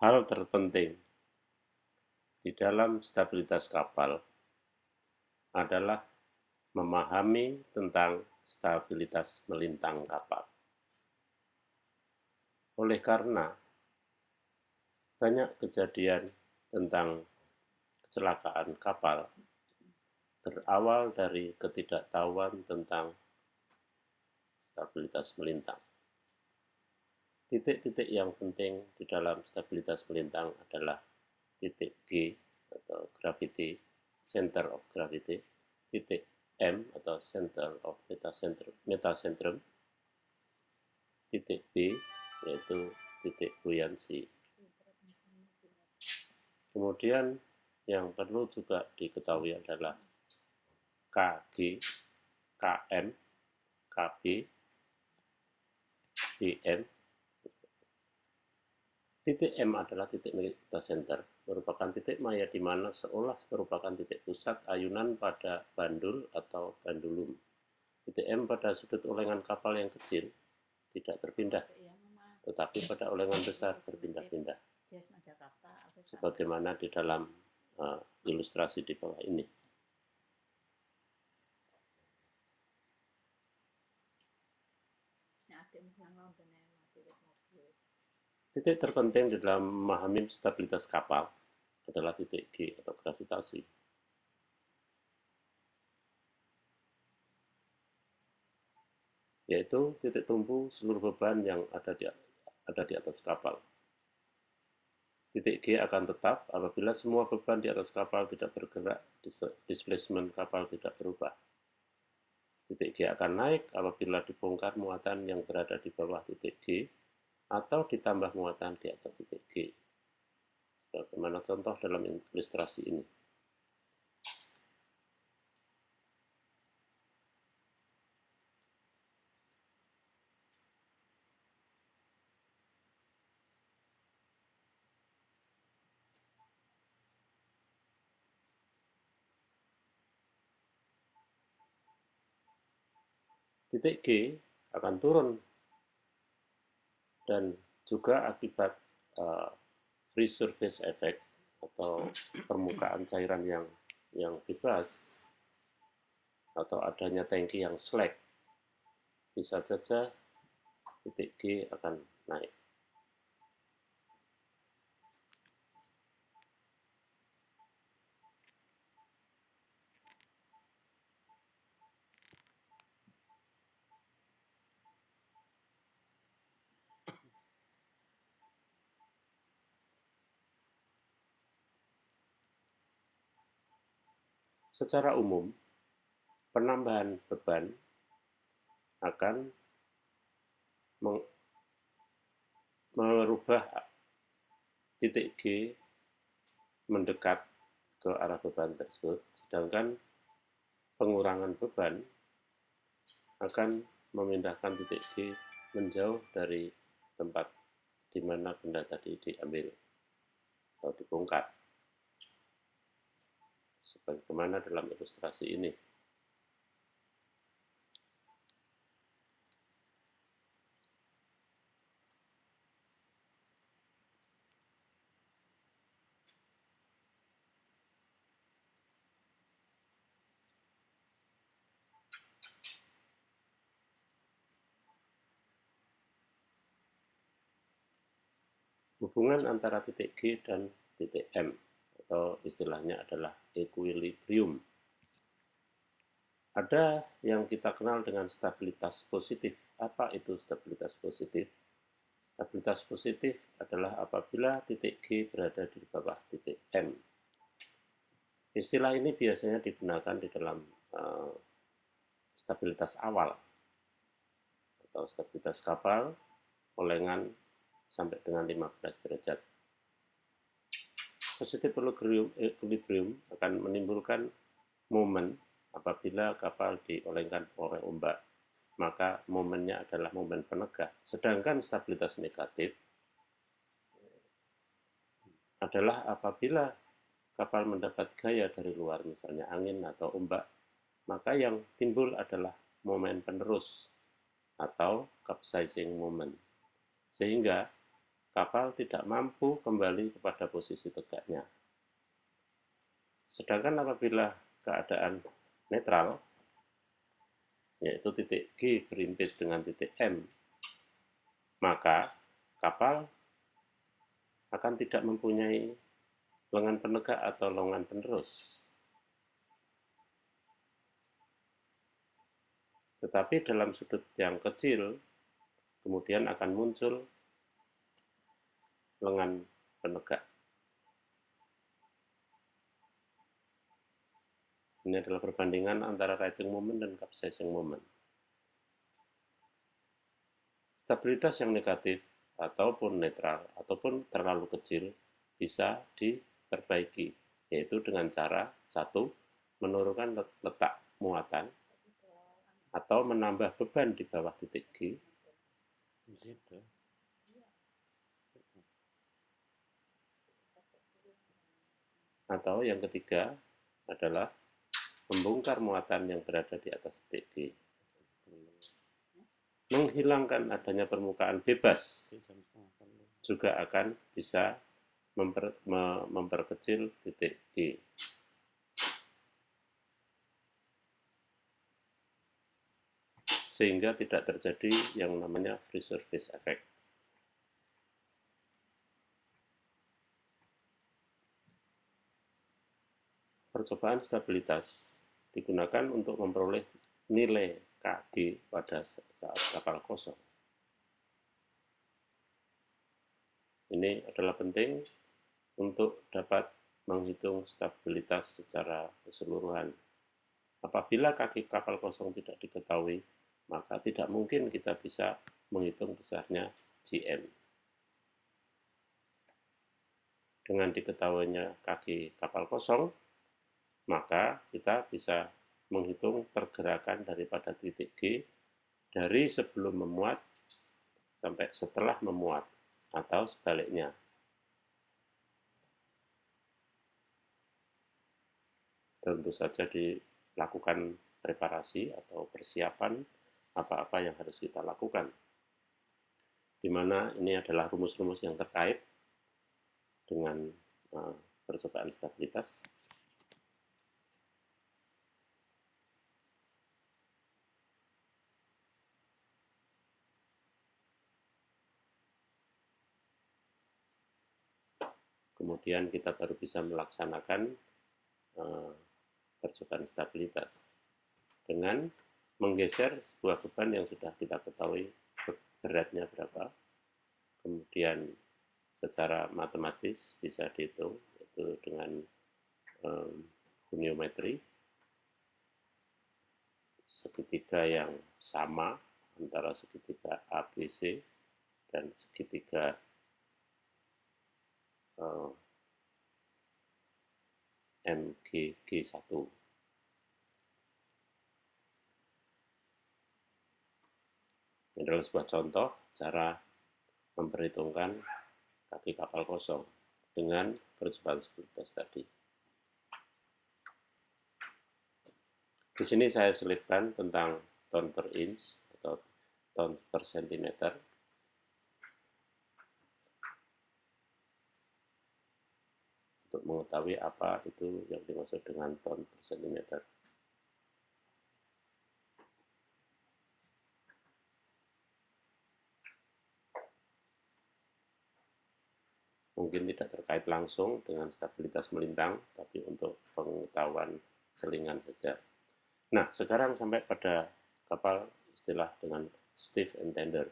Hal terpenting di dalam stabilitas kapal adalah memahami tentang stabilitas melintang kapal. Oleh karena banyak kejadian tentang kecelakaan kapal berawal dari ketidaktahuan tentang stabilitas melintang. Titik-titik yang penting di dalam stabilitas melintang adalah titik G atau gravity, center of gravity, titik M atau center of metacentrum, titik B yaitu titik buoyancy. Kemudian yang perlu juga diketahui adalah KG, KM, KB, BM. Titik M adalah titik metacenter, merupakan titik maya di mana seolah merupakan titik pusat ayunan pada bandul atau bandulum. Titik M pada sudut ulengan kapal yang kecil tidak berpindah, tetapi pada ulengan besar berpindah-pindah, sebagaimana di dalam ilustrasi di bawah ini. Titik terpenting di dalam memahami stabilitas kapal adalah titik G atau gravitasi. Yaitu titik tumpu seluruh beban yang ada di atas kapal. Titik G akan tetap apabila semua beban di atas kapal tidak bergerak, displacement kapal tidak berubah. Titik G akan naik apabila dibongkar muatan yang berada di bawah titik G atau ditambah muatan di atas titik G. Sebagaimana contoh dalam ilustrasi ini. Titik G akan turun dan juga akibat free surface effect atau permukaan cairan yang bebas atau adanya tangki yang slack, bisa saja titik G akan naik. Secara umum, penambahan beban akan merubah titik G mendekat ke arah beban tersebut, sedangkan pengurangan beban akan memindahkan titik G menjauh dari tempat di mana benda tadi diambil atau dibongkar, sebagaimana dalam ilustrasi ini. Hubungan antara titik G dan titik M atau istilahnya adalah equilibrium. Ada yang kita kenal dengan stabilitas positif. Apa itu stabilitas positif? Stabilitas positif adalah apabila titik G berada di bawah titik M. Istilah ini biasanya digunakan di dalam stabilitas awal atau stabilitas kapal, olengan sampai dengan 15 derajat. Positive equilibrium akan menimbulkan momen apabila kapal diolengkan oleh ombak, maka momennya adalah momen penegak. Sedangkan stabilitas negatif adalah apabila kapal mendapat gaya dari luar, misalnya angin atau ombak, maka yang timbul adalah momen penerus atau capsizing moment. Sehingga kapal tidak mampu kembali kepada posisi tegaknya. Sedangkan apabila keadaan netral, yaitu titik G berimpit dengan titik M, maka kapal akan tidak mempunyai lengan penegak atau lengan penerus. Tetapi dalam sudut yang kecil, kemudian akan muncul lengan penegak. Ini adalah perbandingan antara riding moment dan capsizing moment. Stabilitas yang negatif ataupun netral ataupun terlalu kecil bisa diperbaiki, yaitu dengan cara satu, menurunkan letak muatan atau menambah beban di bawah titik G. Atau yang ketiga adalah membongkar muatan yang berada di atas titik G. Menghilangkan adanya permukaan bebas juga akan bisa memperkecil titik G. Sehingga tidak terjadi yang namanya free surface effect. Percobaan stabilitas digunakan untuk memperoleh nilai Kg pada saat kapal kosong. Ini adalah penting untuk dapat menghitung stabilitas secara keseluruhan. Apabila kaki kapal kosong tidak diketahui, maka tidak mungkin kita bisa menghitung besarnya GM. Dengan diketahuinya kaki kapal kosong, maka kita bisa menghitung pergerakan daripada titik G dari sebelum memuat sampai setelah memuat, atau sebaliknya. Tentu saja dilakukan preparasi atau persiapan apa-apa yang harus kita lakukan, di mana ini adalah rumus-rumus yang terkait dengan percobaan stabilitas. Kemudian kita baru bisa melaksanakan percobaan stabilitas dengan menggeser sebuah beban yang sudah kita ketahui beratnya berapa, kemudian secara matematis bisa dihitung, yaitu dengan goniometri, segitiga yang sama antara segitiga ABC dan segitiga MGG1. Ini adalah sebuah contoh cara memperhitungkan kaki kapal kosong dengan percobaan stabilitas tadi. Di sini saya selipkan tentang ton per inch atau ton per sentimeter. Untuk mengetahui apa itu yang dimaksud dengan ton per sentimeter. Mungkin tidak terkait langsung dengan stabilitas melintang, tapi untuk pengetahuan selingan saja. Nah, sekarang sampai pada kapal istilah dengan stiff and tender.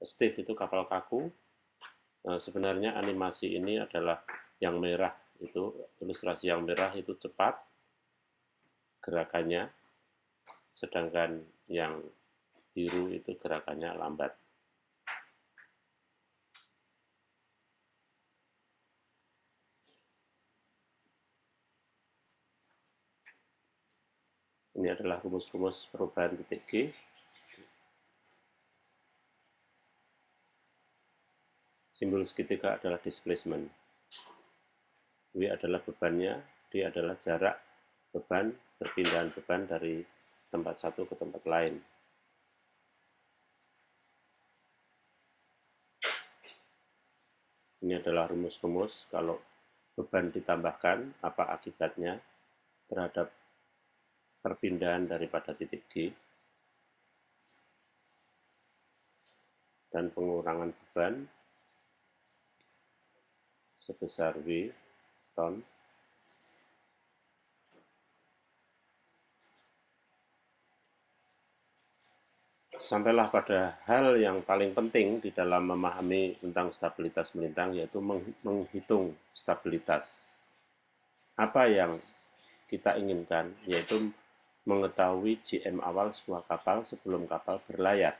Stiff itu kapal kaku. Sebenarnya animasi ini adalah yang merah, itu ilustrasi yang merah itu cepat gerakannya, sedangkan yang biru itu gerakannya lambat. Ini adalah rumus-rumus perubahan titik G. Simbol segitiga adalah displacement. W adalah bebannya, D adalah jarak beban, perpindahan beban dari tempat satu ke tempat lain. Ini adalah rumus-rumus kalau beban ditambahkan, apa akibatnya terhadap perpindahan daripada titik G dan pengurangan beban sebesar W ton sampailah pada hal yang paling penting di dalam memahami tentang stabilitas melintang, yaitu menghitung stabilitas. Apa yang kita inginkan, yaitu mengetahui GM awal sebuah kapal sebelum kapal berlayar,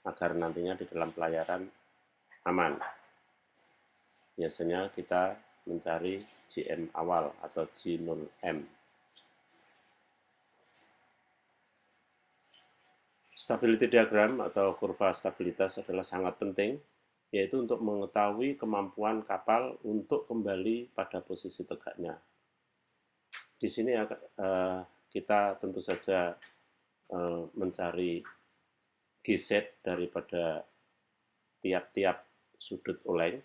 agar nantinya di dalam pelayaran aman. Biasanya kita mencari GM awal atau G0M. Stability diagram atau kurva stabilitas adalah sangat penting, yaitu untuk mengetahui kemampuan kapal untuk kembali pada posisi tegaknya. Di sini kita tentu saja mencari GZ daripada tiap-tiap sudut oleng,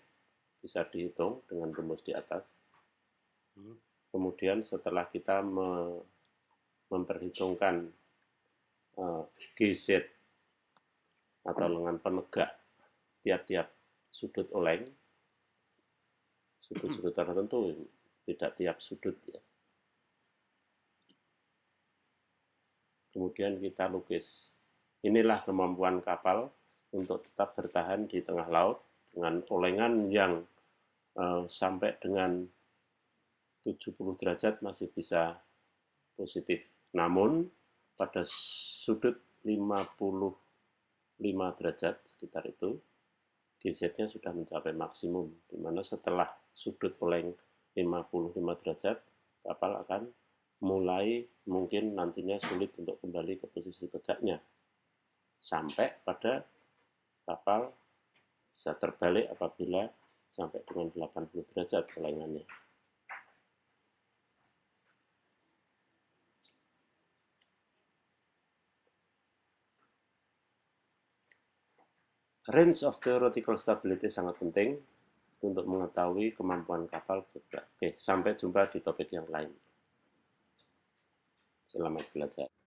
bisa dihitung dengan rumus di atas. Kemudian setelah kita memperhitungkan GZ atau lengan penegak tiap-tiap sudut oleng, sudut-sudut tertentu, tidak tiap sudut ya. Kemudian kita lukis. Inilah kemampuan kapal untuk tetap bertahan di tengah laut dengan olengan yang sampai dengan 70 derajat masih bisa positif. Namun pada sudut 55 derajat sekitar itu, GZ-nya sudah mencapai maksimum, di mana setelah sudut oleng 55 derajat, kapal akan mulai mungkin nantinya sulit untuk kembali ke posisi tegaknya. Sampai pada kapal bisa terbalik apabila sampai dengan 80 derajat olengannya. Range of theoretical stability sangat penting untuk mengetahui kemampuan kapal bergerak. Oke, sampai jumpa di topik yang lain. Selamat belajar.